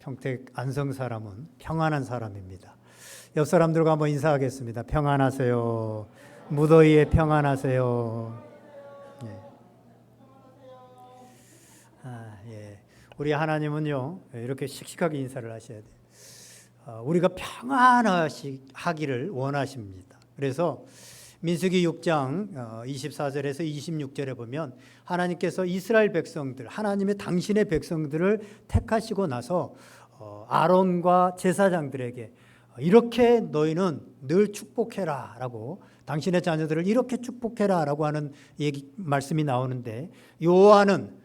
평택 안성 사람은 평안한 사람입니다. 옆 사람들과 한번 인사하겠습니다. 평안하세요. 무더위에 평안하세요. 예. 우리 하나님은요, 이렇게 씩씩하게 인사를 하셔야 돼요. 우리가 평안하기를 원하십니다. 그래서 민수기 6장 24절에서 26절에 보면 하나님께서 이스라엘 백성들, 하나님의 당신의 백성들을 택하시고 나서 아론과 제사장들에게 이렇게 너희는 늘 축복해라 라고, 당신의 자녀들을 이렇게 축복해라 라고 하는 말씀이 나오는데, 여호와는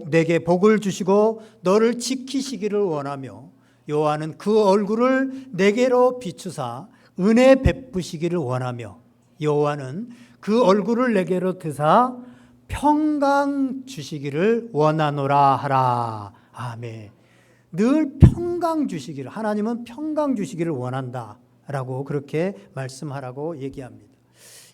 내게 복을 주시고 너를 지키시기를 원하며 여호와는 그 얼굴을 내게로 비추사 은혜 베푸시기를 원하며 여호와는 그 얼굴을 내게로 드사 평강 주시기를 원하노라 하라. 아멘. 늘 평강 주시기를, 하나님은 평강 주시기를 원한다 라고 그렇게 말씀하라고 얘기합니다.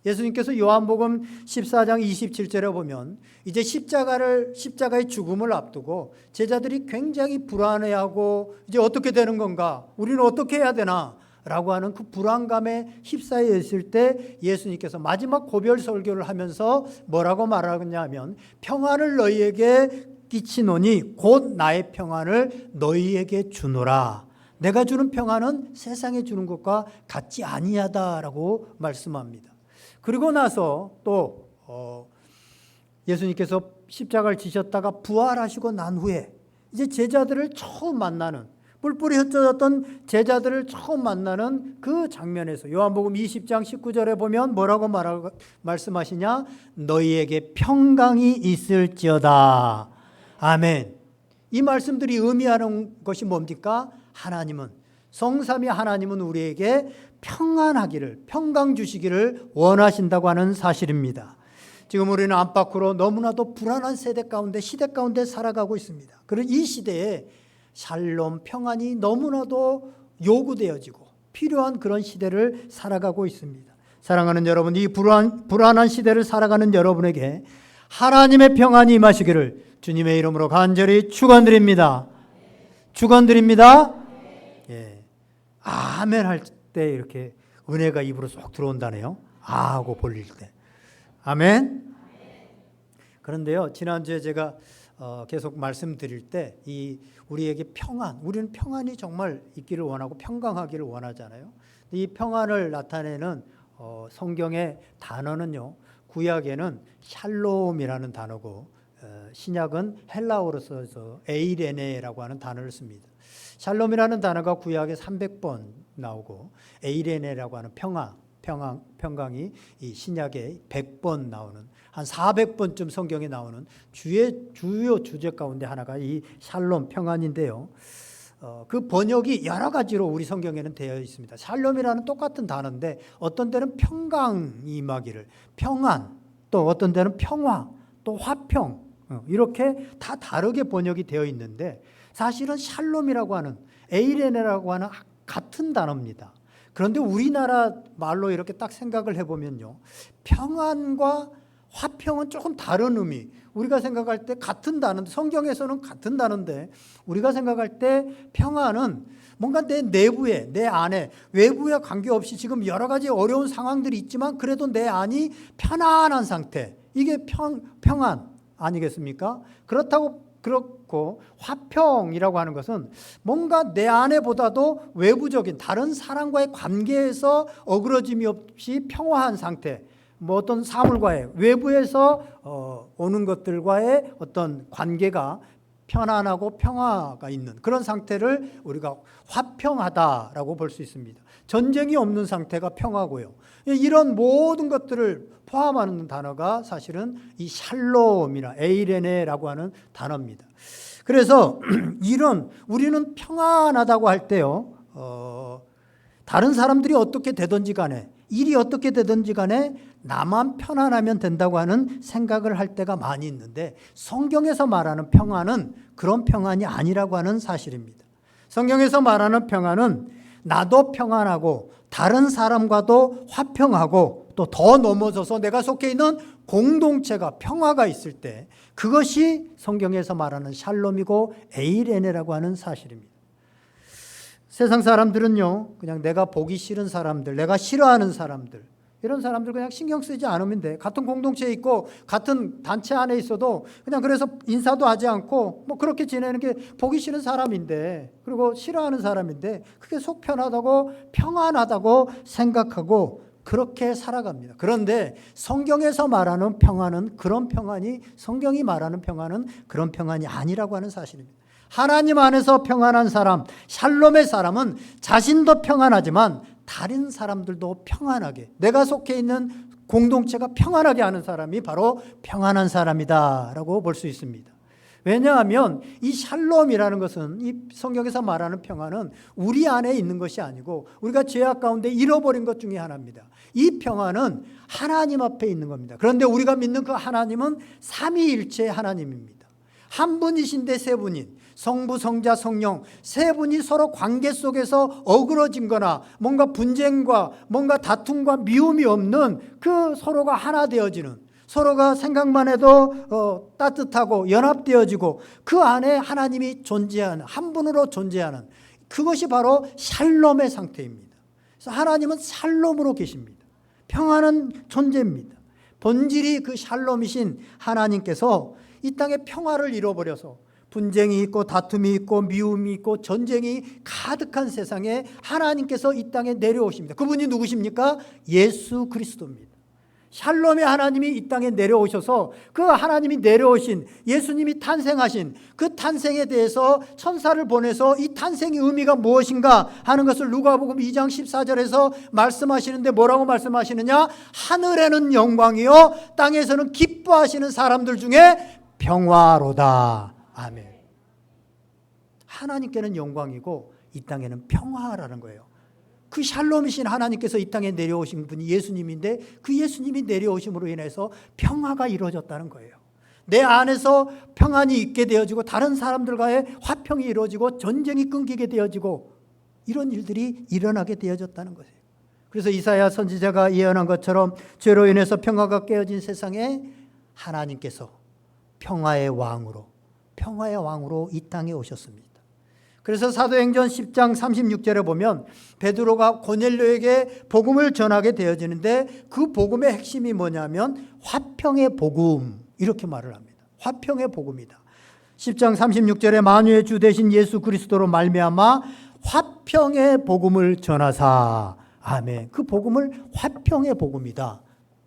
예수님께서 요한복음 14장 27절에 보면 이제 십자가의 죽음을 앞두고 제자들이 굉장히 불안해하고 이제 어떻게 되는 건가, 우리는 어떻게 해야 되나 라고 하는 그 불안감에 휩싸여 있을 때 예수님께서 마지막 고별 설교를 하면서 뭐라고 말하느냐 하면, 평안을 너희에게 끼치노니 곧 나의 평안을 너희에게 주노라. 내가 주는 평안은 세상에 주는 것과 같지 아니하다라고 말씀합니다. 그리고 나서 또 예수님께서 십자가를 지셨다가 부활하시고 난 후에 이제 제자들을 처음 만나는, 뿔뿔이 흩어졌던 제자들을 처음 만나는 그 장면에서 요한복음 20장 19절에 보면 뭐라고 말씀하시냐? 너희에게 평강이 있을지어다. 아멘. 이 말씀들이 의미하는 것이 뭡니까? 하나님은, 성삼위 하나님은 우리에게 평안하기를, 평강 주시기를 원하신다고 하는 사실입니다. 지금 우리는 안팎으로 너무나도 불안한 시대 가운데 살아가고 있습니다. 그런 이 시대에 샬롬, 평안이 너무나도 요구되어지고 필요한 그런 시대를 살아가고 있습니다. 사랑하는 여러분, 이 불안한 시대를 살아가는 여러분에게 하나님의 평안이 임하시기를 주님의 이름으로 간절히 축원드립니다. 축원드립니다. 예. 아멘 할 때 이렇게 은혜가 입으로 쏙 들어온다네요. 아 하고 벌릴 때. 아멘. 그런데요, 지난주에 제가 계속 말씀드릴 때 우리에게 우리는 평안이 정말 있기를 원하고 평강하기를 원하잖아요. 이 평안을 나타내는 성경의 단어는요, 구약에는 샬롬이라는 단어고 신약은 헬라어로 써서 에이레네라고 하는 단어를 씁니다. 샬롬이라는 단어가 구약에 300번 나오고 에이레네라고 하는 평강이 이 신약에 100번 나오는, 한 400번쯤 성경에 나오는 주요 주제 가운데 하나가 이 샬롬, 평안인데요. 그 번역이 여러 가지로 우리 성경에는 되어 있습니다. 샬롬이라는 똑같은 단어인데 어떤 때는 평강이 임하기를, 평안, 또 어떤 때는 평화, 또 화평, 이렇게 다 다르게 번역이 되어 있는데 사실은 샬롬이라고 하는, 에이레네라고 하는 같은 단어입니다. 그런데 우리나라 말로 이렇게 딱 생각을 해보면요, 평안과 화평은 조금 다른 의미, 우리가 생각할 때 같은 단어인데, 성경에서는 같은 단어인데 우리가 생각할 때 평안은 뭔가 내 내부에, 내 안에, 외부에 관계없이 지금 여러 가지 어려운 상황들이 있지만 그래도 내 안이 편안한 상태, 이게 평안 아니겠습니까? 그렇고 화평이라고 하는 것은 뭔가 내 안에보다도 외부적인 다른 사람과의 관계에서 어그러짐이 없이 평화한 상태, 뭐 어떤 사물과의 외부에서 오는 것들과의 어떤 관계가 편안하고 평화가 있는 그런 상태를 우리가 화평하다라고 볼 수 있습니다. 전쟁이 없는 상태가 평화고요. 이런 모든 것들을 포함하는 단어가 사실은 이 샬롬이나 에이레네라고 하는 단어입니다. 그래서 우리는 평안하다고 할 때요, 다른 사람들이 어떻게 되든지 간에, 일이 어떻게 되든지 간에 나만 편안하면 된다고 하는 생각을 할 때가 많이 있는데, 성경에서 말하는 평안은 그런 평안이 아니라고 하는 사실입니다. 성경에서 말하는 평안은 나도 평안하고 다른 사람과도 화평하고 또 더 넘어져서 내가 속해 있는 공동체가 평화가 있을 때, 그것이 성경에서 말하는 샬롬이고 에이레네라고 하는 사실입니다. 세상 사람들은요, 그냥 내가 보기 싫은 사람들, 내가 싫어하는 사람들, 이런 사람들 그냥 신경 쓰지 않으면 돼. 같은 공동체에 있고 같은 단체 안에 있어도 그냥 그래서 인사도 하지 않고 뭐 그렇게 지내는 게 보기 싫은 사람인데, 그리고 싫어하는 사람인데 그게 속 편하다고 평안하다고 생각하고 그렇게 살아갑니다. 그런데 성경에서 말하는 평안은 그런 평안이, 성경이 말하는 평안은 그런 평안이 아니라고 하는 사실입니다. 하나님 안에서 평안한 사람, 샬롬의 사람은 자신도 평안하지만 다른 사람들도 평안하게, 내가 속해 있는 공동체가 평안하게 하는 사람이 바로 평안한 사람이다라고 볼 수 있습니다. 왜냐하면 이 샬롬이라는 것은, 이 성경에서 말하는 평안은 우리 안에 있는 것이 아니고 우리가 죄악 가운데 잃어버린 것 중에 하나입니다. 이 평안은 하나님 앞에 있는 겁니다. 그런데 우리가 믿는 그 하나님은 삼위일체의 하나님입니다. 한 분이신데 세 분인 성부, 성자, 성령 세 분이 서로 관계 속에서 어그러진 거나 뭔가 분쟁과 뭔가 다툼과 미움이 없는 그 서로가 하나 되어지는, 서로가 생각만 해도 따뜻하고 연합되어지고 그 안에 하나님이 존재하는, 한 분으로 존재하는, 그것이 바로 샬롬의 상태입니다. 그래서 하나님은 샬롬으로 계십니다. 평안한 존재입니다. 본질이 그 샬롬이신 하나님께서 이 땅에 평화를 잃어버려서 분쟁이 있고 다툼이 있고 미움이 있고 전쟁이 가득한 세상에 하나님께서 이 땅에 내려오십니다. 그분이 누구십니까? 예수 그리스도입니다. 샬롬의 하나님이 이 땅에 내려오셔서 그 하나님이 내려오신, 예수님이 탄생하신 그 탄생에 대해서 천사를 보내서 이 탄생의 의미가 무엇인가 하는 것을 누가복음 2장 14절에서 말씀하시는데 뭐라고 말씀하시느냐? 하늘에는 영광이요 땅에서는 기뻐하시는 사람들 중에 평화로다. 아멘. 하나님께는 영광이고 이 땅에는 평화라는 거예요. 그 샬롬이신 하나님께서 이 땅에 내려오신 분이 예수님인데 그 예수님이 내려오심으로 인해서 평화가 이루어졌다는 거예요. 내 안에서 평안이 있게 되어지고 다른 사람들과의 화평이 이루어지고 전쟁이 끊기게 되어지고 이런 일들이 일어나게 되어졌다는 거예요. 그래서 이사야 선지자가 예언한 것처럼 죄로 인해서 평화가 깨어진 세상에 하나님께서 평화의 왕으로 이 땅에 오셨습니다. 그래서 사도행전 10장 36절에 보면 베드로가 고넬료에게 복음을 전하게 되어지는데 그 복음의 핵심이 뭐냐면 화평의 복음, 이렇게 말을 합니다. 화평의 복음이다. 10장 36절에 만유의 주 되신 예수 그리스도로 말미암아 화평의 복음을 전하사. 아멘. 그 복음을 화평의 복음이다.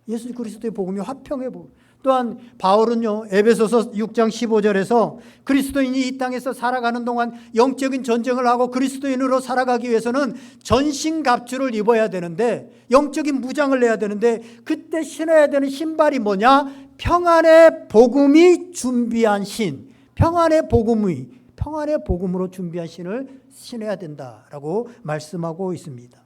예수 그리스도의 복음이 화평의 복음. 또한 바울은요, 에베소서 6장 15절에서 그리스도인이 이 땅에서 살아가는 동안 영적인 전쟁을 하고 그리스도인으로 살아가기 위해서는 전신갑주를 입어야 되는데, 영적인 무장을 내야 되는데 그때 신어야 되는 신발이 뭐냐? 평안의 복음이 준비한 신, 평안의 복음으로 준비한 신을 신어야 된다라고 말씀하고 있습니다.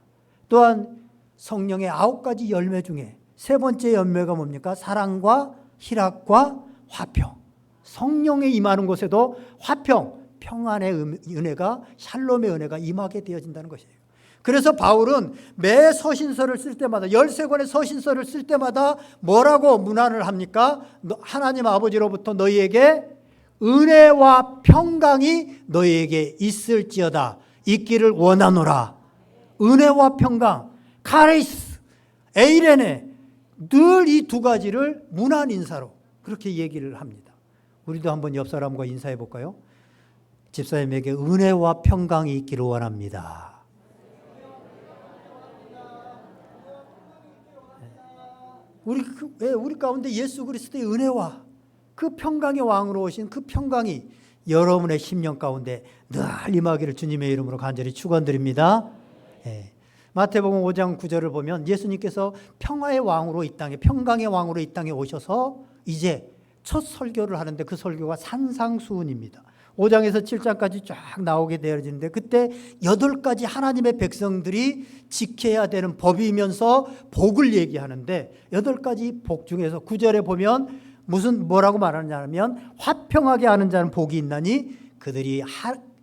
또한 성령의 9가지 열매 중에 세 번째 열매가 뭡니까? 사랑과 희락과 화평. 성령에 임하는 곳에도 화평, 평안의 은혜가, 샬롬의 은혜가 임하게 되어진다는 것이에요. 그래서 바울은 매 서신서를 쓸 때마다, 13권의 서신서를 쓸 때마다 뭐라고 문안을 합니까? 하나님 아버지로부터 너희에게 은혜와 평강이 너희에게 있을지어다. 있기를 원하노라. 은혜와 평강, 카리스, 에이레네, 늘 이 두 가지를 문안 인사로 그렇게 얘기를 합니다. 우리도 한번 옆 사람과 인사해 볼까요? 집사님에게 은혜와 평강이 있기를 원합니다. 우리 가운데 예수 그리스도의 은혜와 그 평강의 왕으로 오신 그 평강이 여러분의 심령 가운데 늘 임하기를 주님의 이름으로 간절히 축원드립니다. 마태복음 5장 9절을 보면 예수님께서 평화의 왕으로 이 땅에, 평강의 왕으로 이 땅에 오셔서 이제 첫 설교를 하는데 그 설교가 산상수훈입니다. 5장에서 7장까지 쫙 나오게 되어지는데 그때 8가지 하나님의 백성들이 지켜야 되는 법이면서 복을 얘기하는데 8가지 복 중에서 9절에 보면 뭐라고 말하냐면 화평하게 하는 자는 복이 있나니 그들이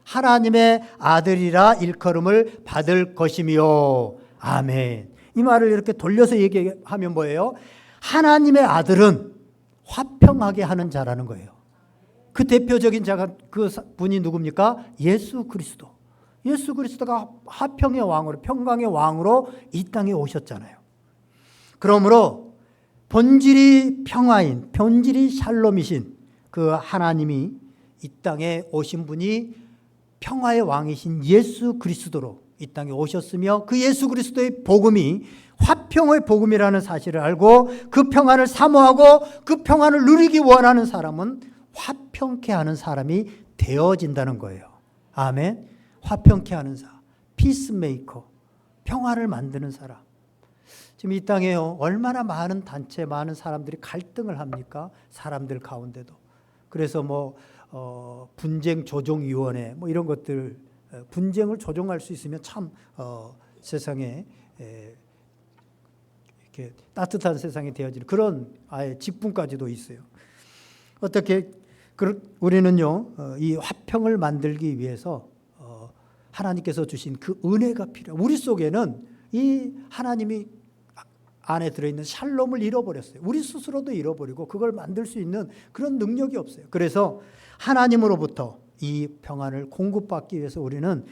하나님의 아들이라 일컬음을 받을 것이며. 아멘. 이 말을 이렇게 돌려서 얘기하면 뭐예요? 하나님의 아들은 화평하게 하는 자라는 거예요. 그 대표적인 자가, 그 분이 누굽니까? 예수 그리스도. 예수 그리스도가 화평의 왕으로, 평강의 왕으로 이 땅에 오셨잖아요. 그러므로 본질이 평화인, 본질이 샬롬이신 그 하나님이 이 땅에 오신 분이 평화의 왕이신 예수 그리스도로 이 땅에 오셨으며, 그 예수 그리스도의 복음이 화평의 복음이라는 사실을 알고 그 평안을 사모하고 그 평안을 누리기 원하는 사람은 화평케 하는 사람이 되어진다는 거예요. 아멘. 화평케 하는 사람, 피스메이커, 평화를 만드는 사람. 지금 이 땅에요, 얼마나 많은 단체, 많은 사람들이 갈등을 합니까? 사람들 가운데도. 그래서 분쟁 조정위원회 이런 것들, 분쟁을 조정할 수 있으면 참 세상에 이렇게 따뜻한 세상이 되어지는 그런 아예 직분까지도 있어요. 어떻게 우리는요, 이 화평을 만들기 위해서 하나님께서 주신 그 은혜가 필요해요. 우리 속에는 이 하나님이 안에 들어있는 샬롬을 잃어버렸어요. 우리 스스로도 잃어버리고 그걸 만들 수 있는 그런 능력이 없어요. 그래서 하나님으로부터 이 평안을 공급받기 위해서 우리는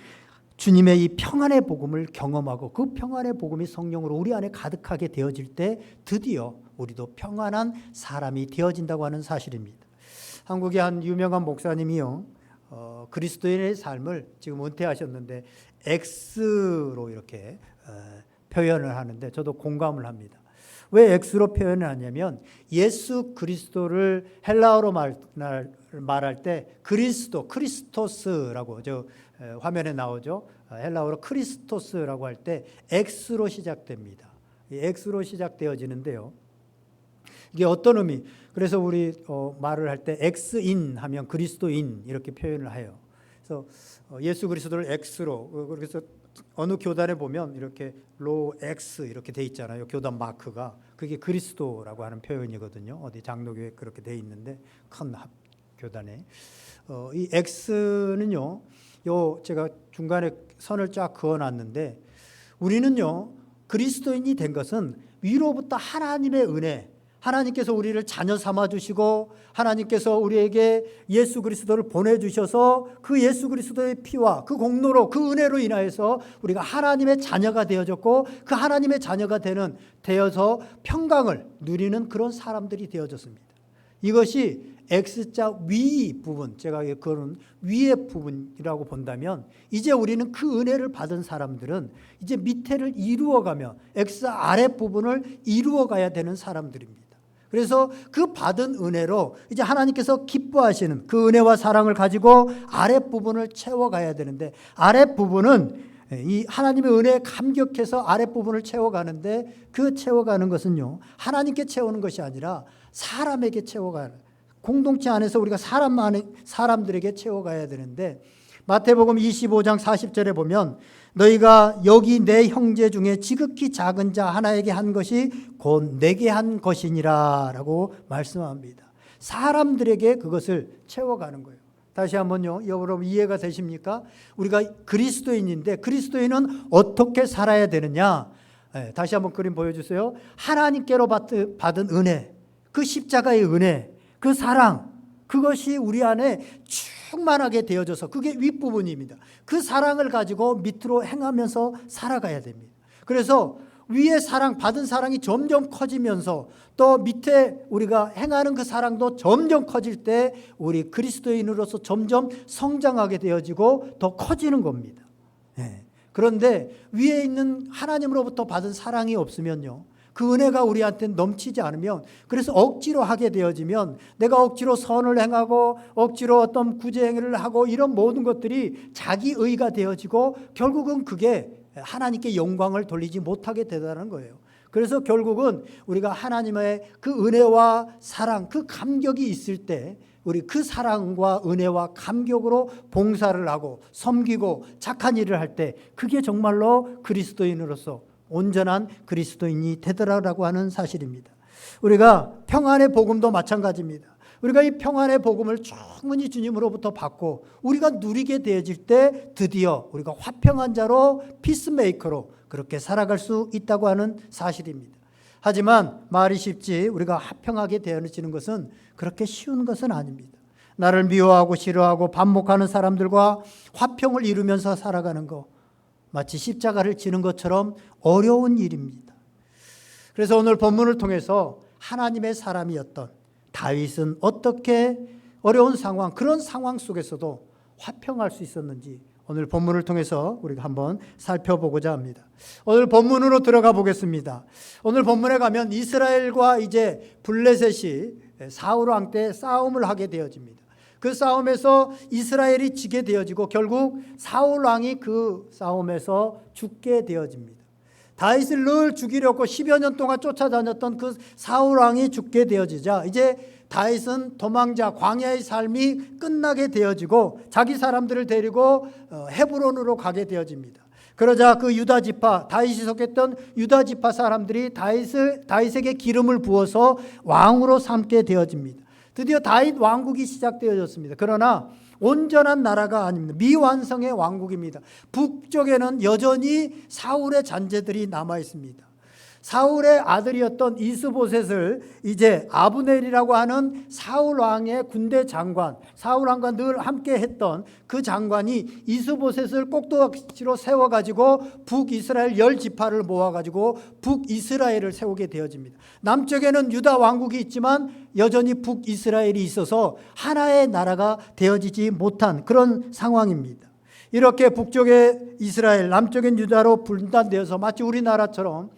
주님의 이 평안의 복음을 경험하고 그 평안의 복음이 성령으로 우리 안에 가득하게 되어질 때 드디어 우리도 평안한 사람이 되어진다고 하는 사실입니다. 한국의 한 유명한 목사님이요, 그리스도인의 삶을 지금 은퇴하셨는데 X로 이렇게 표현을 하는데 저도 공감을 합니다. 왜 X로 표현을 하냐면 예수 그리스도를 헬라어로 말할 때 크리스토스라고 화면에 나오죠. 헬라어로 크리스토스라고 할 때 X로 시작됩니다. X로 시작되어지는데요. 이게 어떤 의미? 그래서 우리 말을 할 때 X인 하면 그리스도인 이렇게 표현을 해요. 그래서 예수 그리스도를 X로, 그래서 어느 교단에 보면 이렇게 로 X 이렇게 돼 있잖아요. 교단 마크가. 그게 그리스도라고 하는 표현이거든요. 어디 장로교에 그렇게 돼 있는데 큰 교단에 이 X는요, 제가 중간에 선을 쫙 그어놨는데, 우리는요 그리스도인이 된 것은 위로부터 하나님의 은혜, 하나님께서 우리를 자녀 삼아 주시고 하나님께서 우리에게 예수 그리스도를 보내주셔서 그 예수 그리스도의 피와 그 공로로, 그 은혜로 인하여서 우리가 하나님의 자녀가 되어졌고 그 하나님의 자녀가 되어서 평강을 누리는 그런 사람들이 되어졌습니다. 이것이 X자 위 부분, 제가 그거는 위의 부분이라고 본다면, 이제 우리는 그 은혜를 받은 사람들은 이제 밑에를 이루어가며 X 아래 부분을 이루어가야 되는 사람들입니다. 그래서 그 받은 은혜로 이제 하나님께서 기뻐하시는 그 은혜와 사랑을 가지고 아랫부분을 채워가야 되는데, 아랫부분은 이 하나님의 은혜에 감격해서 아랫부분을 채워가는데, 그 채워가는 것은요 하나님께 채우는 것이 아니라 사람에게 채워가는, 공동체 안에서 우리가 사람들에게 채워가야 되는데, 마태복음 25장 40절에 보면 너희가 여기 내 형제 중에 지극히 작은 자 하나에게 한 것이 곧 내게 한 것이니라 라고 말씀합니다. 사람들에게 그것을 채워가는 거예요. 다시 한번요, 여러분 이해가 되십니까? 우리가 그리스도인인데 그리스도인은 어떻게 살아야 되느냐? 다시 한번 그림 보여주세요. 하나님께로 받은 은혜, 그 십자가의 은혜, 그 사랑, 그것이 우리 안에 충만하게 되어져서 그게 윗부분입니다. 그 사랑을 가지고 밑으로 행하면서 살아가야 됩니다. 그래서 위에 사랑, 받은 사랑이 점점 커지면서 또 밑에 우리가 행하는 그 사랑도 점점 커질 때 우리 그리스도인으로서 점점 성장하게 되어지고 더 커지는 겁니다. 그런데 위에 있는 하나님으로부터 받은 사랑이 없으면요, 그 은혜가 우리한테 넘치지 않으면, 그래서 억지로 하게 되어지면, 내가 억지로 선을 행하고 억지로 어떤 구제행위를 하고 이런 모든 것들이 자기의가 되어지고 결국은 그게 하나님께 영광을 돌리지 못하게 되다는 거예요. 그래서 결국은 우리가 하나님의 그 은혜와 사랑, 그 감격이 있을 때 우리 그 사랑과 은혜와 감격으로 봉사를 하고 섬기고 착한 일을 할 때 그게 정말로 그리스도인으로서 온전한 그리스도인이 되더라라고 하는 사실입니다. 우리가 평안의 복음도 마찬가지입니다. 우리가 이 평안의 복음을 충분히 주님으로부터 받고 우리가 누리게 되어질 때 드디어 우리가 화평한 자로, 피스메이커로 그렇게 살아갈 수 있다고 하는 사실입니다. 하지만 말이 쉽지 우리가 화평하게 되어지는 것은 그렇게 쉬운 것은 아닙니다. 나를 미워하고 싫어하고 반목하는 사람들과 화평을 이루면서 살아가는 거, 마치 십자가를 지는 것처럼 어려운 일입니다. 그래서 오늘 본문을 통해서 하나님의 사람이었던 다윗은 어떻게 어려운 상황, 그런 상황 속에서도 화평할 수 있었는지 오늘 본문을 통해서 우리가 한번 살펴보고자 합니다. 오늘 본문으로 들어가 보겠습니다. 오늘 본문에 가면 이스라엘과 이제 블레셋이 사울 왕 때 싸움을 하게 되어집니다. 그 싸움에서 이스라엘이 지게 되어지고 결국 사울 왕이 그 싸움에서 죽게 되어집니다. 다윗을 늘 죽이려고 10여 년 동안 쫓아다녔던 그 사울 왕이 죽게 되어지자 이제 다윗은 도망자 광야의 삶이 끝나게 되어지고 자기 사람들을 데리고 헤브론으로 가게 되어집니다. 그러자 그 유다 지파, 다윗이 속했던 유다 지파 사람들이 다윗에게 기름을 부어서 왕으로 삼게 되어집니다. 드디어 다윗 왕국이 시작되어졌습니다. 그러나 온전한 나라가 아닙니다. 미완성의 왕국입니다. 북쪽에는 여전히 사울의 잔재들이 남아 있습니다. 사울의 아들이었던 이스보셋을 이제 아브넬이라고 하는 사울 왕의 군대 장관, 사울 왕과 늘 함께 했던 그 장관이 이스보셋을 꼭두각시로 세워가지고 북이스라엘 10지파를 모아가지고 북이스라엘을 세우게 되어집니다. 남쪽에는 유다 왕국이 있지만 여전히 북이스라엘이 있어서 하나의 나라가 되어지지 못한 그런 상황입니다. 이렇게 북쪽의 이스라엘, 남쪽엔 유다로 분단되어서 마치 우리나라처럼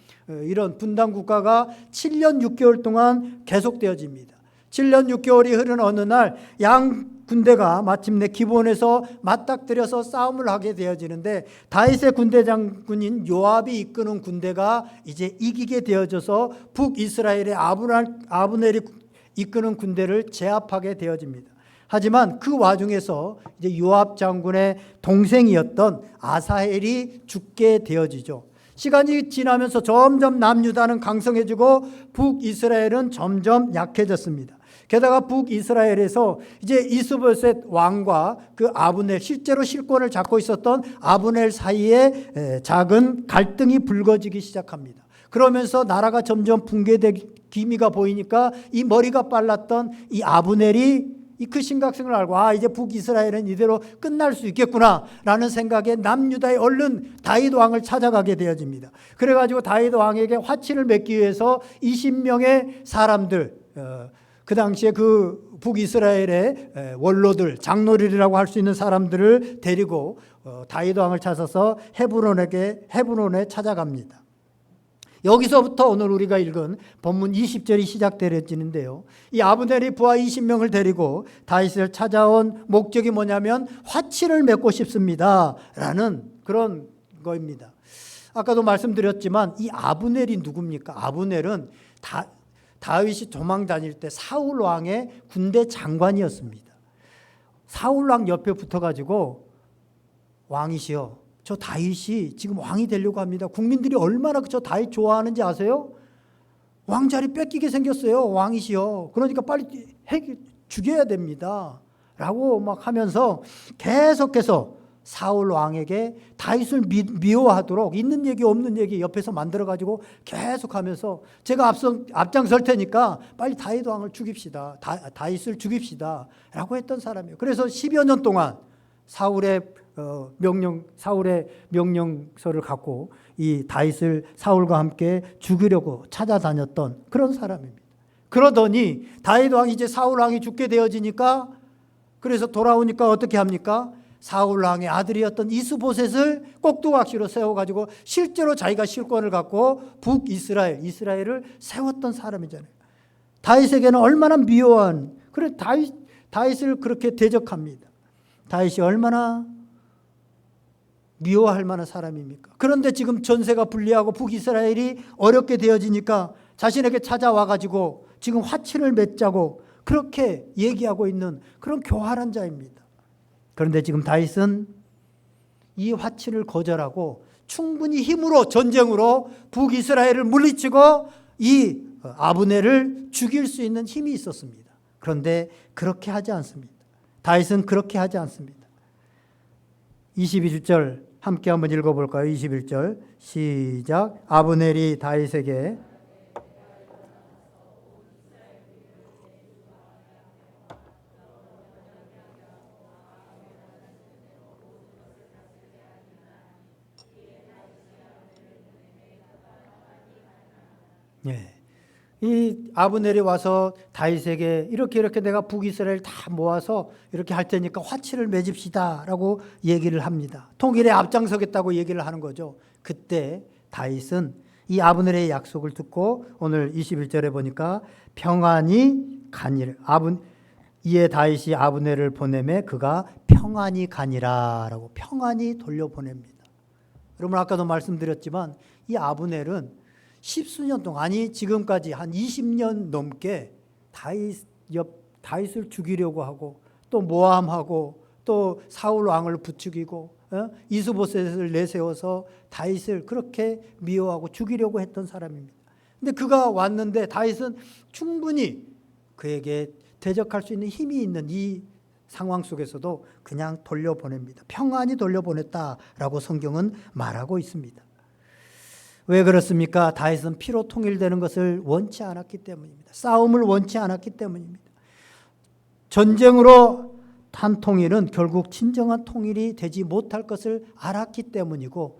이런 분단 국가가 7년 6개월 동안 계속되어집니다. 7년 6개월이 흐른 어느 날 양 군대가 마침내 기본에서 맞닥뜨려서 싸움을 하게 되어지는데 다윗의 군대 장군인 요압이 이끄는 군대가 이제 이기게 되어져서 북이스라엘의 아브넬이 이끄는 군대를 제압하게 되어집니다. 하지만 그 와중에서 이제 요압 장군의 동생이었던 아사헬이 죽게 되어지죠. 시간이 지나면서 점점 남유다는 강성해지고 북이스라엘은 점점 약해졌습니다. 게다가 북이스라엘에서 이제 이스보셋 왕과 그 아브넬, 실제로 실권을 잡고 있었던 아브넬 사이에 작은 갈등이 불거지기 시작합니다. 그러면서 나라가 점점 붕괴될 기미가 보이니까 이 머리가 빨랐던 이 아브넬이 그 심각성을 알고 이제 북이스라엘은 이대로 끝날 수 있겠구나라는 생각에 남유다에 얼른 다윗 왕을 찾아가게 되어집니다. 그래가지고 다윗 왕에게 화친을 맺기 위해서 20명의 사람들, 그 당시에 그 북이스라엘의 원로들, 장로들이라고 할 수 있는 사람들을 데리고 다윗 왕을 찾아서 헤브론에 찾아갑니다. 여기서부터 오늘 우리가 읽은 본문 20절이 시작되어지는데요. 이 아브넬이 부하 20명을 데리고 다윗을 찾아온 목적이 뭐냐면 화친을 맺고 싶습니다 라는 그런 거입니다. 아까도 말씀드렸지만 이 아브넬이 누굽니까? 아브넬은 다윗이 도망 다닐 때 사울 왕의 군대 장관이었습니다. 사울 왕 옆에 붙어가지고 왕이시여, 저 다윗이 지금 왕이 되려고 합니다. 국민들이 얼마나 저 다윗 좋아하는지 아세요? 왕자리 뺏기게 생겼어요. 왕이시여. 그러니까 빨리 죽여야 됩니다. 라고 막 하면서 계속해서 사울 왕에게 다윗을 미워하도록 있는 얘기 없는 얘기 옆에서 만들어가지고 계속하면서 제가 앞장설 테니까 빨리 다윗 왕을 죽입시다. 다윗을 죽입시다. 라고 했던 사람이에요. 그래서 10여 년 동안 사울의 명령서를 갖고 이 다윗을 사울과 함께 죽이려고 찾아다녔던 그런 사람입니다. 그러더니 다윗 왕이 이제 사울 왕이 죽게 되어지니까 그래서 돌아오니까 어떻게 합니까? 사울 왕의 아들이었던 이스보셋을 꼭두각시로 세워가지고 실제로 자기가 실권을 갖고 이스라엘을 세웠던 사람이잖아요. 다윗에게는 얼마나 미워한, 그래 다윗을 그렇게 대적합니다. 다윗이 얼마나 미워할 만한 사람입니까? 그런데 지금 전세가 불리하고 북이스라엘이 어렵게 되어지니까 자신에게 찾아와가지고 지금 화친을 맺자고 그렇게 얘기하고 있는 그런 교활한 자입니다. 그런데 지금 다윗은 이 화친을 거절하고 충분히 힘으로 전쟁으로 북이스라엘을 물리치고 이 아브넬을 죽일 수 있는 힘이 있었습니다. 그런데 그렇게 하지 않습니다. 다윗은 그렇게 하지 않습니다. 22절 함께 한번 읽어볼까요? 21절 시작. 아브넬이 다윗에게 예. 이 아브넬이 와서 다윗에게 이렇게 내가 북이스라엘 다 모아서 이렇게 할 테니까 화치를 맺읍시다라고 얘기를 합니다. 통일에 앞장서겠다고 얘기를 하는 거죠. 그때 다윗은 이 아브넬의 약속을 듣고 오늘 21절에 보니까 평안히 가니라. 이에 다윗이 아브넬을 보내매 그가 평안히 가니라라고 평안히 돌려보냅니다. 여러분 아까도 말씀드렸지만 이 아브넬은 십수년 동안 아니 지금까지 한 20년 넘게 다윗을 죽이려고 하고 또 모함하고 또 사울 왕을 부추기고 이스보셋을 내세워서 다윗을 그렇게 미워하고 죽이려고 했던 사람입니다. 근데 그가 왔는데 다윗은 충분히 그에게 대적할 수 있는 힘이 있는 이 상황 속에서도 그냥 돌려보냅니다. 평안히 돌려보냈다라고 성경은 말하고 있습니다. 왜 그렇습니까? 다윗은 피로 통일되는 것을 원치 않았기 때문입니다. 싸움을 원치 않았기 때문입니다. 전쟁으로 한 통일은 결국 진정한 통일이 되지 못할 것을 알았기 때문이고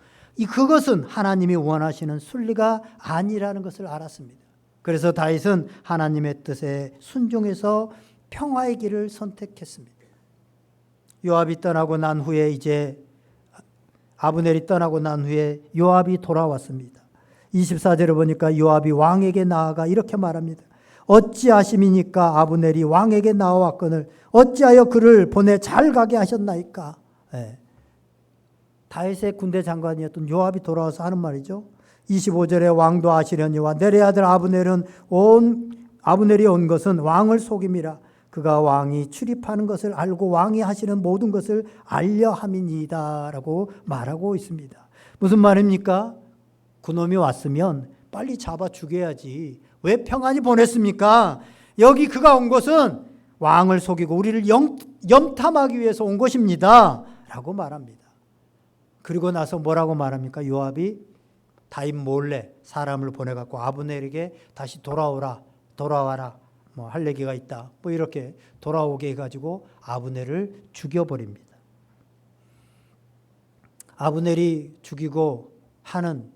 그것은 하나님이 원하시는 순리가 아니라는 것을 알았습니다. 그래서 다윗은 하나님의 뜻에 순종해서 평화의 길을 선택했습니다. 요압이 떠나고 난 후에 이제 아브넬이 떠나고 난 후에 요압이 돌아왔습니다. 24절에 보니까 요압이 왕에게 나아가 이렇게 말합니다. 어찌하심이니까 아브넬이 왕에게 나와왔거늘 어찌하여 그를 보내 잘 가게 하셨나이까. 다윗의 군대 장관이었던 요압이 돌아와서 하는 말이죠. 25절에 왕도 아시려니와 내래 아들 아브넬이 온 것은 왕을 속임이라. 그가 왕이 출입하는 것을 알고 왕이 하시는 모든 것을 알려 함이니이다 라고 말하고 있습니다. 무슨 말입니까? 그놈이 왔으면 빨리 잡아 죽여야지. 왜 평안히 보냈습니까? 여기 그가 온 것은 왕을 속이고 우리를 염탐하기 위해서 온 것입니다 라고 말합니다. 그리고 나서 뭐라고 말합니까? 요압이 다윗 몰래 사람을 보내갖고 아브넬에게 다시 돌아와라 뭐 할 얘기가 있다 뭐 이렇게 돌아오게 해가지고 아브넬을 죽여버립니다. 아브넬이 죽이고 하는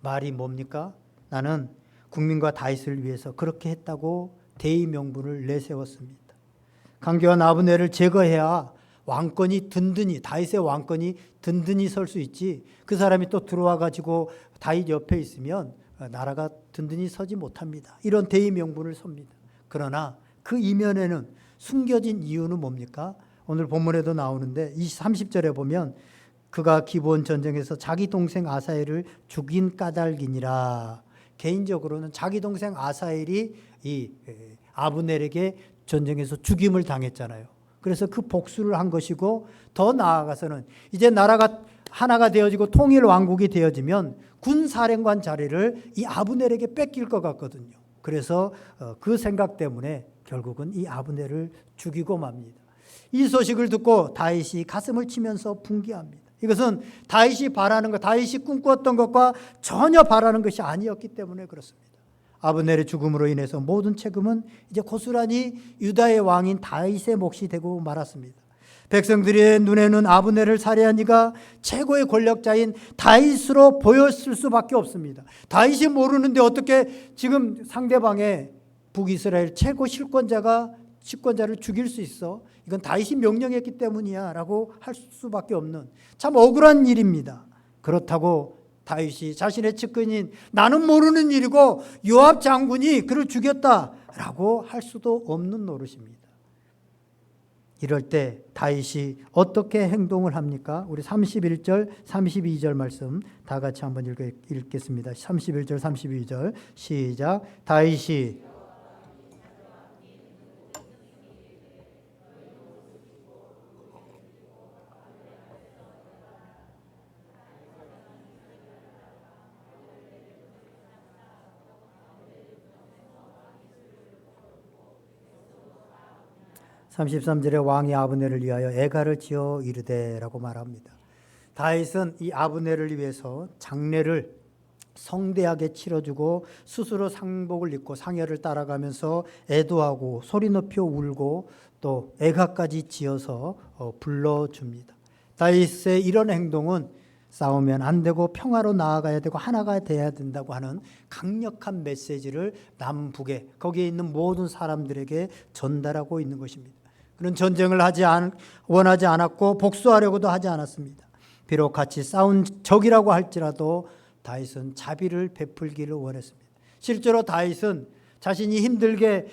말이 뭡니까? 나는 국민과 다윗을 위해서 그렇게 했다고 대의 명분을 내세웠습니다. 강교한 아브넬을 제거해야 왕권이 든든히 다윗의 왕권이 든든히 설 수 있지. 그 사람이 또 들어와 가지고 다윗 옆에 있으면 나라가 든든히 서지 못합니다. 이런 대의 명분을 섭니다. 그러나 그 이면에는 숨겨진 이유는 뭡니까? 오늘 본문에도 나오는데 30절에 보면 그가 기브온 전쟁에서 자기 동생 아사엘을 죽인 까닭이니라. 개인적으로는 자기 동생 아사엘이 이 아브넬에게 전쟁에서 죽임을 당했잖아요. 그래서 그 복수를 한 것이고 더 나아가서는 이제 나라가 하나가 되어지고 통일 왕국이 되어지면 군사령관 자리를 이 아브넬에게 뺏길 것 같거든요. 그래서 그 생각 때문에 결국은 이 아브넬을 죽이고 맙니다. 이 소식을 듣고 다윗이 가슴을 치면서 분개합니다. 이것은 다윗이 바라는 것, 다윗이 꿈꾸었던 것과 전혀 바라는 것이 아니었기 때문에 그렇습니다. 아브넬의 죽음으로 인해서 모든 책임은 이제 고스란히 유다의 왕인 다윗의 몫이 되고 말았습니다. 백성들의 눈에는 아브넬을 살해한 이가 최고의 권력자인 다윗으로 보였을 수밖에 없습니다. 다윗이 모르는데 어떻게 지금 상대방의 북이스라엘 최고 집권자를 죽일 수 있어? 이건 다윗이 명령했기 때문이야 라고 할 수밖에 없는 참 억울한 일입니다. 그렇다고 다윗이 자신의 측근인 나는 모르는 일이고 요압 장군이 그를 죽였다라고 할 수도 없는 노릇입니다. 이럴 때 다윗이 어떻게 행동을 합니까? 우리 31절, 32절 말씀 다 같이 한번 읽겠습니다. 31절, 32절 시작. 다윗이 33절에 왕이 아브넬을 위하여 애가를 지어 이르되라고 말합니다. 다윗은 이 아브넬을 위해서 장례를 성대하게 치러주고 스스로 상복을 입고 상여를 따라가면서 애도하고 소리 높여 울고 또 애가까지 지어서 불러줍니다. 다윗의 이런 행동은 싸우면 안 되고 평화로 나아가야 되고 하나가 돼야 된다고 하는 강력한 메시지를 남북에 거기에 있는 모든 사람들에게 전달하고 있는 것입니다. 그런 전쟁을 원하지 않았고 복수하려고도 하지 않았습니다. 비록 같이 싸운 적이라고 할지라도 다윗은 자비를 베풀기를 원했습니다. 실제로 다윗은 자신이 힘들게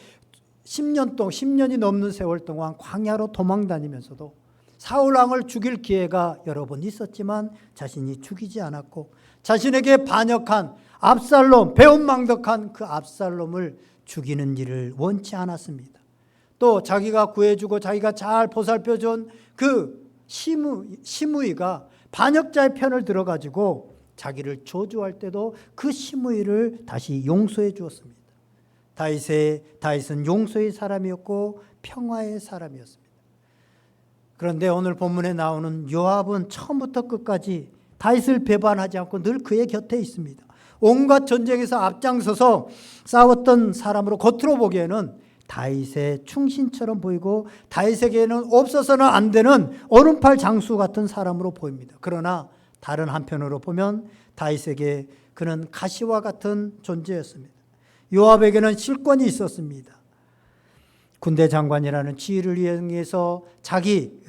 10년이 넘는 세월 동안 광야로 도망다니면서도 사울 왕을 죽일 기회가 여러 번 있었지만 자신이 죽이지 않았고 자신에게 반역한 압살롬, 배은망덕한 그 압살롬을 죽이는 일을 원치 않았습니다. 또 자기가 구해주고 자기가 잘 보살펴준 그 시므이가 반역자의 편을 들어가지고 자기를 저주할 때도 그 시므이를 다시 용서해 주었습니다. 다윗은 용서의 사람이었고 평화의 사람이었습니다. 그런데 오늘 본문에 나오는 요압은 처음부터 끝까지 다윗을 배반하지 않고 늘 그의 곁에 있습니다. 온갖 전쟁에서 앞장서서 싸웠던 사람으로 겉으로 보기에는 다윗의 충신처럼 보이고 다윗에게는 없어서는 안 되는 오른팔 장수 같은 사람으로 보입니다. 그러나 다른 한편으로 보면 다윗에게 그는 가시와 같은 존재였습니다. 요압에게는 실권이 있었습니다. 군대 장관이라는 지위를 이용해서 자기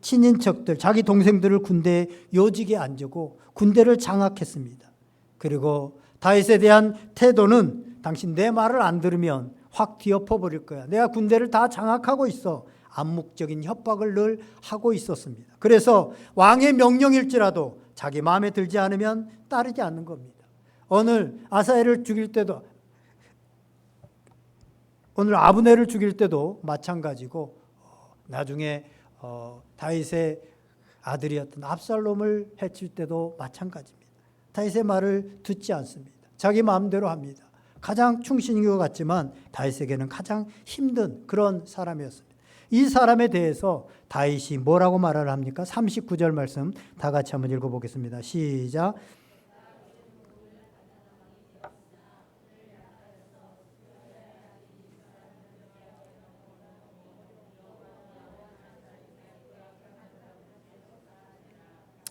친인척들, 자기 동생들을 군대에 요직에 앉히고 군대를 장악했습니다. 그리고 다윗에 대한 태도는 당신 내 말을 안 들으면 확 뒤엎어 버릴 거야. 내가 군대를 다 장악하고 있어. 암묵적인 협박을 늘 하고 있었습니다. 그래서 왕의 명령일지라도 자기 마음에 들지 않으면 따르지 않는 겁니다. 오늘 아브넬을 죽일 때도 마찬가지고 나중에 다윗의 아들이었던 압살롬을 해칠 때도 마찬가지입니다. 다윗의 말을 듣지 않습니다. 자기 마음대로 합니다. 가장 충신인 것 같지만 다윗에게는 가장 힘든 그런 사람이었습니다. 이 사람에 대해서 다윗이 뭐라고 말을 합니까? 39절 말씀 다 같이 한번 읽어보겠습니다. 시작.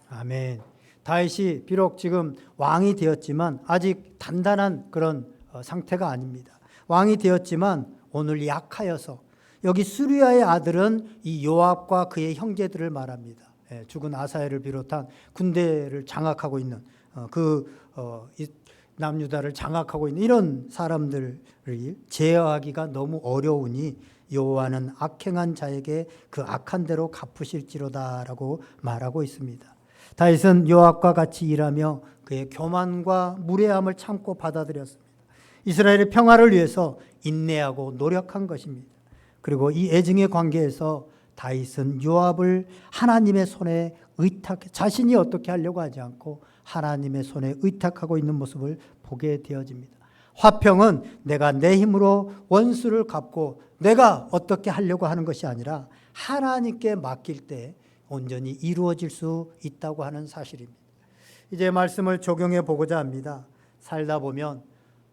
아멘. 다윗이 비록 지금 왕이 되었지만 아직 단단한 그런 상태가 아닙니다. 왕이 되었지만 오늘 약하여서 여기 수리아의 아들은 이 요압과 그의 형제들을 말합니다. 죽은 아사엘을 비롯한 군대를 장악하고 있는 남유다를 장악하고 있는 이런 사람들을 제어하기가 너무 어려우니 여호와는 악행한 자에게 그 악한 대로 갚으실지로다라고 말하고 있습니다. 다윗은 요압과 같이 일하며 그의 교만과 무례함을 참고 받아들였습니다. 이스라엘의 평화를 위해서 인내하고 노력한 것입니다. 그리고 이 애증의 관계에서 다윗은 요압을 하나님의 손에 자신이 어떻게 하려고 하지 않고 하나님의 손에 의탁하고 있는 모습을 보게 되어집니다. 화평은 내가 내 힘으로 원수를 갚고 내가 어떻게 하려고 하는 것이 아니라 하나님께 맡길 때 온전히 이루어질 수 있다고 하는 사실입니다. 이제 말씀을 적용해 보고자 합니다. 살다 보면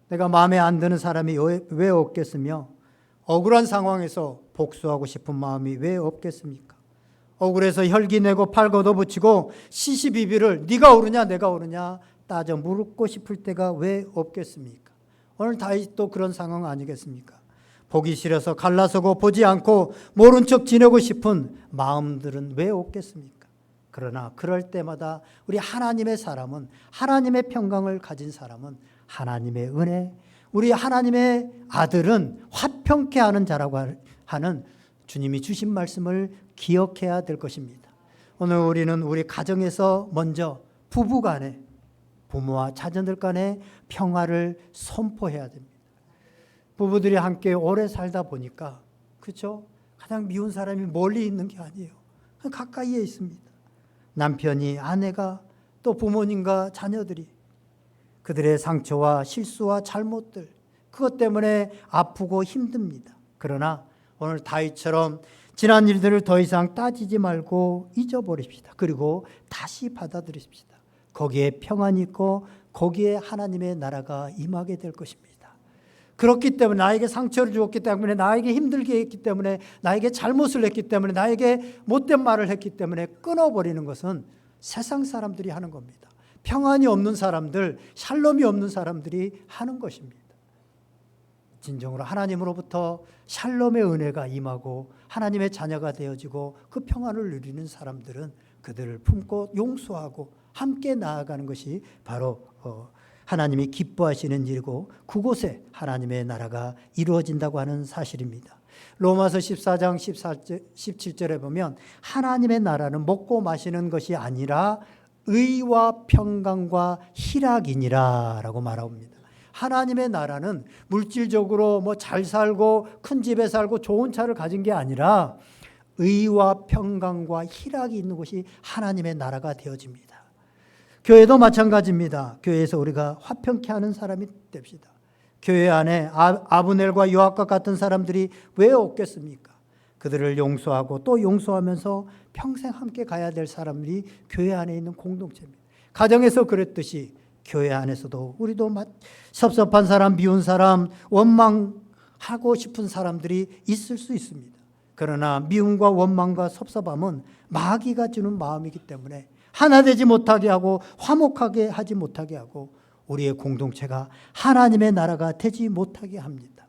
내가 마음에 안 드는 사람이 왜 없겠으며 억울한 상황에서 복수하고 싶은 마음이 왜 없겠습니까? 억울해서 혈기 내고 팔 걷어붙이고 시시비비를 네가 옳으냐 내가 옳으냐 따져 물고 싶을 때가 왜 없겠습니까? 오늘 다윗도 그런 상황 아니겠습니까? 보기 싫어서 갈라서고 보지 않고 모른 척 지내고 싶은 마음들은 왜 없겠습니까? 그러나 그럴 때마다 우리 하나님의 사람은, 하나님의 평강을 가진 사람은 하나님의 은혜, 우리 하나님의 아들은 화평케 하는 자라고 하는 주님이 주신 말씀을 기억해야 될 것입니다. 오늘 우리는 우리 가정에서 먼저 부부 간에, 부모와 자녀들 간에 평화를 선포해야 됩니다. 부부들이 함께 오래 살다 보니까, 그렇죠? 가장 미운 사람이 멀리 있는 게 아니에요. 가까이에 있습니다. 남편이, 아내가, 또 부모님과 자녀들이 그들의 상처와 실수와 잘못들, 그것 때문에 아프고 힘듭니다. 그러나 오늘 다윗처럼 지난 일들을 더 이상 따지지 말고 잊어버립시다. 그리고 다시 받아들이십시다. 거기에 평안이 있고 거기에 하나님의 나라가 임하게 될 것입니다. 그렇기 때문에 나에게 상처를 주었기 때문에, 나에게 힘들게 했기 때문에, 나에게 잘못을 했기 때문에, 나에게 못된 말을 했기 때문에 끊어버리는 것은 세상 사람들이 하는 겁니다. 평안이 없는 사람들, 샬롬이 없는 사람들이 하는 것입니다. 진정으로 하나님으로부터 샬롬의 은혜가 임하고 하나님의 자녀가 되어지고 그 평안을 누리는 사람들은 그들을 품고 용서하고 함께 나아가는 것이 바로 하나님이 기뻐하시는 일이고 그곳에 하나님의 나라가 이루어진다고 하는 사실입니다. 로마서 14장 17절에 보면 하나님의 나라는 먹고 마시는 것이 아니라 의와 평강과 희락이니라 라고 말합니다. 하나님의 나라는 물질적으로 뭐 잘 살고 큰 집에 살고 좋은 차를 가진 게 아니라 의와 평강과 희락이 있는 곳이 하나님의 나라가 되어집니다. 교회도 마찬가지입니다. 교회에서 우리가 화평케 하는 사람이 됩시다. 교회 안에 아브넬과 요압과 같은 사람들이 왜 없겠습니까? 그들을 용서하고 또 용서하면서 평생 함께 가야 될 사람들이 교회 안에 있는 공동체입니다. 가정에서 그랬듯이 교회 안에서도 우리도 섭섭한 사람, 미운 사람, 원망하고 싶은 사람들이 있을 수 있습니다. 그러나 미움과 원망과 섭섭함은 마귀가 주는 마음이기 때문에 하나 되지 못하게 하고 화목하게 하지 못하게 하고 우리의 공동체가 하나님의 나라가 되지 못하게 합니다.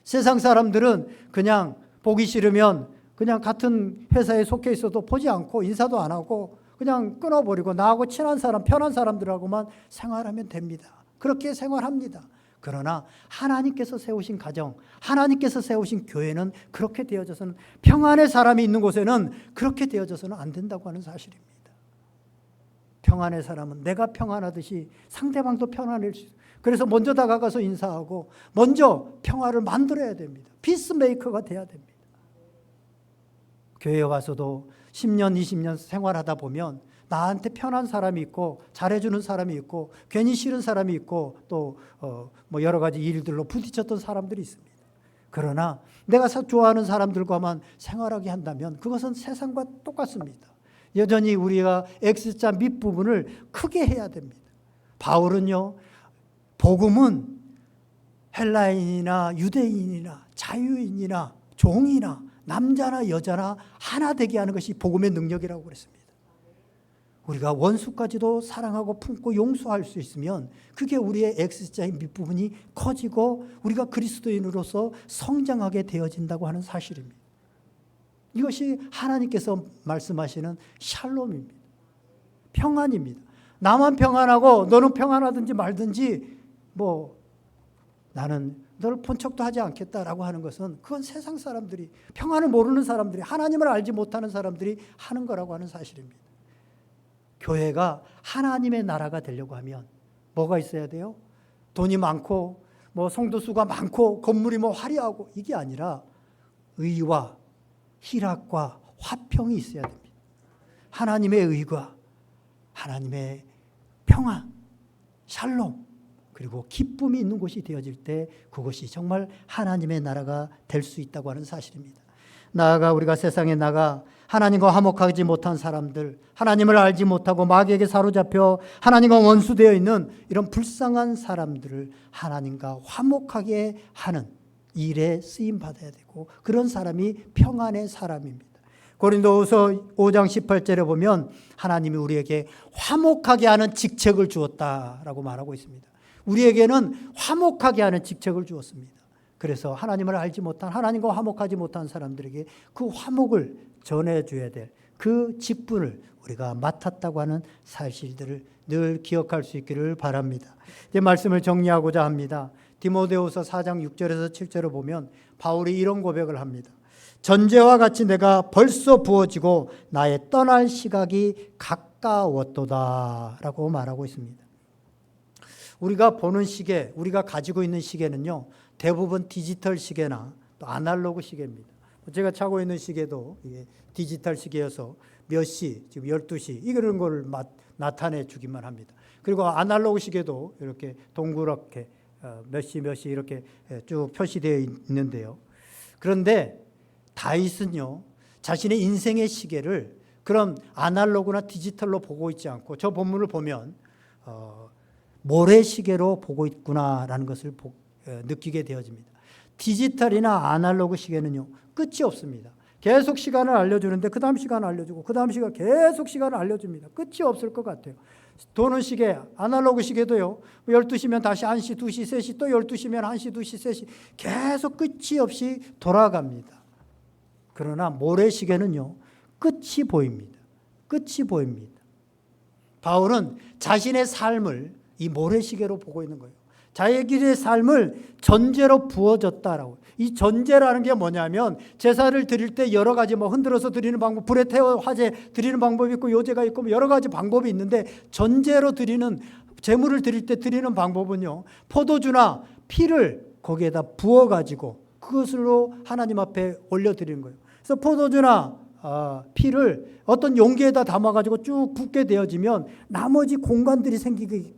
세상 사람들은 그냥 보기 싫으면 그냥 같은 회사에 속해 있어도 보지 않고 인사도 안 하고 그냥 끊어버리고 나하고 친한 사람, 편한 사람들하고만 생활하면 됩니다. 그렇게 생활합니다. 그러나 하나님께서 세우신 가정, 하나님께서 세우신 교회는 그렇게 되어져서는 평안의 사람이 있는 곳에는 그렇게 되어져서는 안 된다고 하는 사실입니다. 평안의 사람은 내가 평안하듯이 상대방도 평안할 수 있어요. 그래서 먼저 다가가서 인사하고 먼저 평화를 만들어야 됩니다. 피스메이커가 돼야 됩니다. 교회에 와서도 10년, 20년 생활하다 보면 나한테 편한 사람이 있고 잘해주는 사람이 있고 괜히 싫은 사람이 있고 또 뭐 여러 가지 일들로 부딪혔던 사람들이 있습니다. 그러나 내가 좋아하는 사람들과만 생활하게 한다면 그것은 세상과 똑같습니다. 여전히 우리가 X자 밑부분을 크게 해야 됩니다. 바울은요, 복음은 헬라인이나 유대인이나 자유인이나 종이나 남자나 여자나 하나 되게 하는 것이 복음의 능력이라고 그랬습니다. 우리가 원수까지도 사랑하고 품고 용서할 수 있으면 그게 우리의 X자의 밑부분이 커지고 우리가 그리스도인으로서 성장하게 되어진다고 하는 사실입니다. 이것이 하나님께서 말씀하시는 샬롬입니다. 평안입니다. 나만 평안하고 너는 평안하든지 말든지 뭐 나는 너를 본 척도 하지 않겠다라고 하는 것은 그건 세상 사람들이 평안을 모르는 사람들이 하나님을 알지 못하는 사람들이 하는 거라고 하는 사실입니다. 교회가 하나님의 나라가 되려고 하면 뭐가 있어야 돼요? 돈이 많고 뭐 성도 수가 많고 건물이 뭐 화려하고 이게 아니라 의와 희락과 화평이 있어야 됩니다. 하나님의 의가 하나님의 평안, 샬롬 그리고 기쁨이 있는 곳이 되어질 때 그것이 정말 하나님의 나라가 될 수 있다고 하는 사실입니다. 나아가 우리가 세상에 나가 하나님과 화목하지 못한 사람들, 하나님을 알지 못하고 마귀에게 사로잡혀 하나님과 원수되어 있는 이런 불쌍한 사람들을 하나님과 화목하게 하는 일에 쓰임받아야 되고 그런 사람이 평안의 사람입니다. 고린도후서 5장 18절에 보면 하나님이 우리에게 화목하게 하는 직책을 주었다라고 말하고 있습니다. 우리에게는 화목하게 하는 직책을 주었습니다. 그래서 하나님을 알지 못한 하나님과 화목하지 못한 사람들에게 그 화목을 전해줘야 될 그 직분을 우리가 맡았다고 하는 사실들을 늘 기억할 수 있기를 바랍니다. 이제 말씀을 정리하고자 합니다. 디모데후서 4장 6절에서 7절을 보면 바울이 이런 고백을 합니다. 전제와 같이 내가 벌써 부어지고 나의 떠날 시각이 가까웠도다 라고 말하고 있습니다. 우리가 보는 시계, 우리가 가지고 있는 시계는요 대부분 디지털 시계나 또 아날로그 시계입니다. 제가 차고 있는 시계도 이게 디지털 시계여서 몇 시, 지금 12시 이런 걸 나타내 주기만 합니다. 그리고 아날로그 시계도 이렇게 동그랗게 몇 시 이렇게 쭉 표시되어 있는데요. 그런데 다윗은요 자신의 인생의 시계를 그런 아날로그나 디지털로 보고 있지 않고 저 본문을 보면 모래시계로 보고 있구나라는 것을 느끼게 되어집니다. 디지털이나 아날로그 시계는요 끝이 없습니다. 계속 시간을 알려주는데 그 다음 시간을 알려주고 그 다음 시간 계속 시간을 알려줍니다. 끝이 없을 것 같아요. 도는 시계, 아날로그 시계도요. 12시면 다시 1시, 2시, 3시, 또 12시면 1시, 2시, 3시 계속 끝이 없이 돌아갑니다. 그러나 모래시계는요. 끝이 보입니다. 끝이 보입니다. 바울은 자신의 삶을 이 모래시계로 보고 있는 거예요. 자기의 삶을 전제로 부어졌다라고. 이 전제라는 게 뭐냐면 제사를 드릴 때 여러 가지 흔들어서 드리는 방법, 불에 태워 화제 드리는 방법이 있고 요제가 있고 여러 가지 방법이 있는데 전제로 드리는 제물을 드릴 때 드리는 방법은요. 포도주나 피를 거기에다 부어 가지고 그것으로 하나님 앞에 올려 드리는 거예요. 그래서 포도주나 피를 어떤 용기에다 담아 가지고 쭉 붓게 되어지면 나머지 공간들이 생긴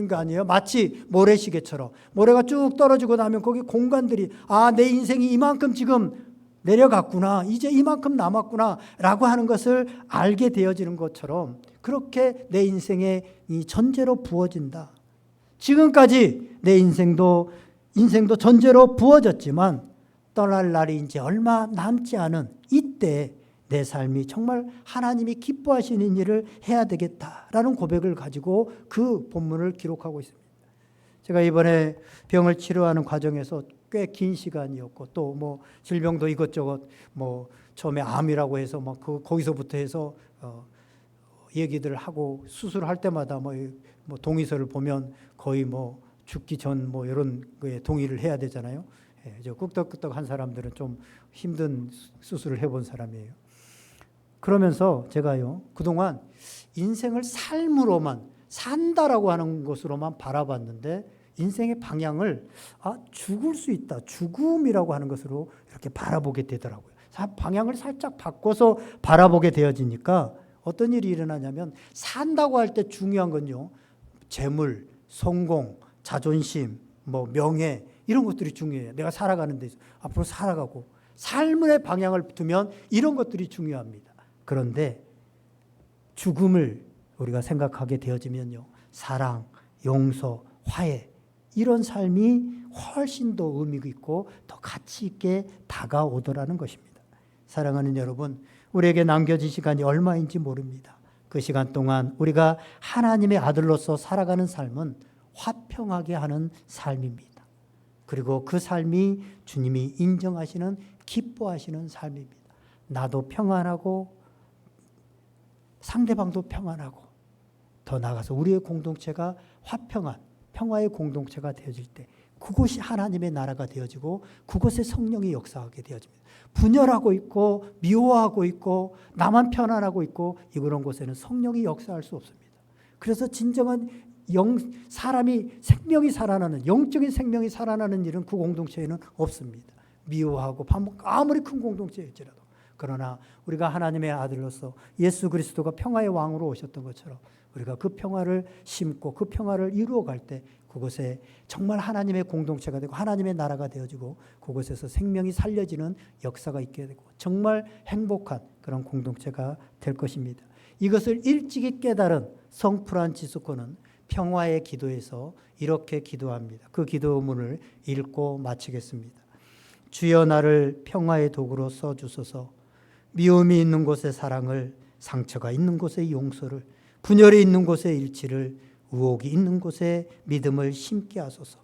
거 아니에요? 마치 모래시계처럼 모래가 쭉 떨어지고 나면 거기 공간들이 내 인생이 이만큼 지금 내려갔구나, 이제 이만큼 남았구나 라고 하는 것을 알게 되어지는 것처럼 그렇게 내 인생에 이 전제로 부어진다. 지금까지 내 인생도 전제로 부어졌지만 떠날 날이 이제 얼마 남지 않은 이때 내 삶이 정말 하나님이 기뻐하시는 일을 해야 되겠다라는 고백을 가지고 그 본문을 기록하고 있습니다. 제가 이번에 병을 치료하는 과정에서 꽤 긴 시간이었고 또 질병도 이것저것 처음에 암이라고 해서 거기서부터 해서 얘기들을 하고 수술할 때마다 동의서를 보면 거의 죽기 전 이런 거에 동의를 해야 되잖아요. 저 끄떡끄떡한 사람들은 좀 힘든 수술을 해본 사람이에요. 그러면서 제가요, 그동안 인생을 삶으로만 산다라고 하는 것으로만 바라봤는데 인생의 방향을 죽을 수 있다, 죽음이라고 하는 것으로 이렇게 바라보게 되더라고요. 방향을 살짝 바꿔서 바라보게 되어지니까 어떤 일이 일어나냐면 산다고 할 때 중요한 건요, 재물, 성공, 자존심, 명예 이런 것들이 중요해요. 내가 살아가는 데서 앞으로 살아가고 삶의 방향을 두면 이런 것들이 중요합니다. 그런데 죽음을 우리가 생각하게 되어지면요, 사랑, 용서, 화해 이런 삶이 훨씬 더 의미가 있고 더 가치 있게 다가오더라는 것입니다. 사랑하는 여러분, 우리에게 남겨진 시간이 얼마인지 모릅니다. 그 시간 동안 우리가 하나님의 아들로서 살아가는 삶은 화평하게 하는 삶입니다. 그리고 그 삶이 주님이 인정하시는, 기뻐하시는 삶입니다. 나도 평안하고 상대방도 평안하고 더 나아가서 우리의 공동체가 화평한 평화의 공동체가 되어질 때 그곳이 하나님의 나라가 되어지고 그곳에 성령이 역사하게 되어집니다. 분열하고 있고 미워하고 있고 나만 편안하고 있고 이런 곳에는 성령이 역사할 수 없습니다. 그래서 진정한 사람이 생명이 살아나는, 영적인 생명이 살아나는 일은 그 공동체에는 없습니다. 미워하고 아무리 큰 공동체일지라도. 그러나 우리가 하나님의 아들로서 예수 그리스도가 평화의 왕으로 오셨던 것처럼 우리가 그 평화를 심고 그 평화를 이루어갈 때 그곳에 정말 하나님의 공동체가 되고 하나님의 나라가 되어지고 그곳에서 생명이 살려지는 역사가 있게 되고 정말 행복한 그런 공동체가 될 것입니다. 이것을 일찍이 깨달은 성 프란치스코는 평화의 기도에서 이렇게 기도합니다. 그 기도문을 읽고 마치겠습니다. 주여 나를 평화의 도구로 써주소서. 미움이 있는 곳에 사랑을, 상처가 있는 곳에 용서를, 분열이 있는 곳에 일치를, 의혹이 있는 곳에 믿음을 심게 하소서.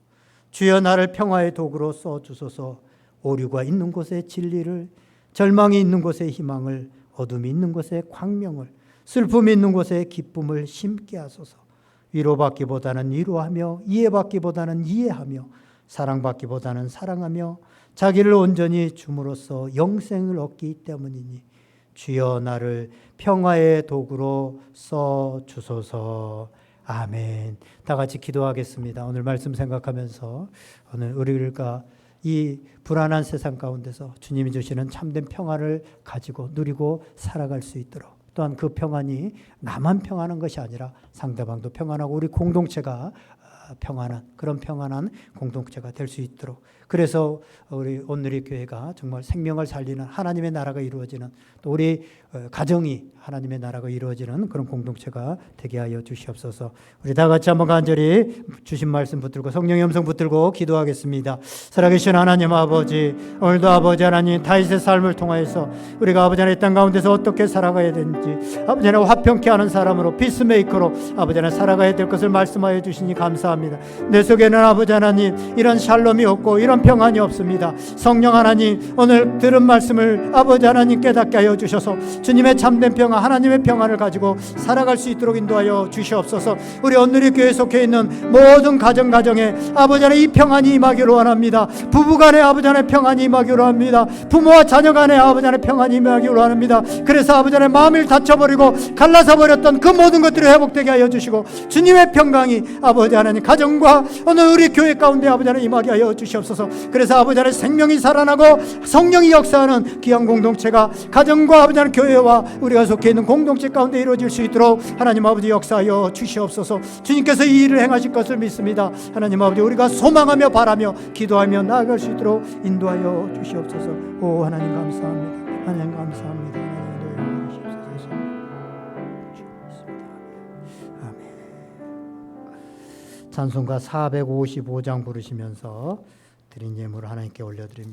주여 나를 평화의 도구로 써주소서. 오류가 있는 곳에 진리를, 절망이 있는 곳에 희망을, 어둠이 있는 곳에 광명을, 슬픔이 있는 곳에 기쁨을 심게 하소서. 위로받기보다는 위로하며 이해받기보다는 이해하며 사랑받기보다는 사랑하며 자기를 온전히 줌으로써 영생을 얻기 때문이니 주여 나를 평화의 도구로 써주소서. 아멘. 다 같이 기도하겠습니다. 오늘 말씀 생각하면서 오늘 우리가 이 불안한 세상 가운데서 주님이 주시는 참된 평화를 가지고 누리고 살아갈 수 있도록, 또한 그 평안이 나만 평안한 것이 아니라 상대방도 평안하고 우리 공동체가 평안한 그런 평안한 공동체가 될 수 있도록, 그래서 우리 온누리 교회가 정말 생명을 살리는 하나님의 나라가 이루어지는, 또 우리 가정이 하나님의 나라가 이루어지는 그런 공동체가 되게 하여 주시옵소서. 우리 다 같이 한번 간절히 주신 말씀 붙들고 성령의 음성 붙들고 기도하겠습니다. 살아계신 하나님 아버지, 오늘도 아버지 하나님 다윗의 삶을 통하여서 우리가 아버지 하나님 땅 가운데서 어떻게 살아가야 되는지, 아버지 하나님 화평케 하는 사람으로, 피스메이커로 아버지 하나님 살아가야 될 것을 말씀하여 주시니 감사합니다. 내 속에는 아버지 하나님 이런 샬롬이 없고 이런 평안이 없습니다. 성령 하나님, 오늘 들은 말씀을 아버지 하나님 깨닫게 하여 주셔서 주님의 참된 평안, 하나님의 평안을 가지고 살아갈 수 있도록 인도하여 주시옵소서. 우리 온누리 교회에 속해 있는 모든 가정에 아버지 하나님 이 평안이 임하기를 원합니다. 부부간에 아버지 하나님 평안이 임하기를 원합니다. 부모와 자녀 간에 아버지 하나님 평안이 임하기를 원합니다. 그래서 아버지 하나님 마음을 다쳐버리고 갈라서 버렸던 그 모든 것들이 회복되게 하여 주시고 주님의 평강이 아버지 하나님 가정과 오늘 우리 교회 가운데 아버지 하나님 임하게 하여 주시옵소서. 그래서 아버지 하나님 생명이 살아나고 성령이 역사하는 귀한 공동체가 가정과 아버지 하나님 교회와 우리가 속해 있는 공동체 가운데 이루어질 수 있도록 하나님 아버지 역사하여 주시옵소서. 주님께서 이 일을 행하실 것을 믿습니다. 하나님 아버지, 우리가 소망하며 바라며 기도하며 나아갈 수 있도록 인도하여 주시옵소서. 오 하나님 감사합니다. 하나님 감사합니다. 하나님 주시옵소서. 아멘. 찬송가 455장 부르시면서 드린 예물을 하나님께 올려드립니다.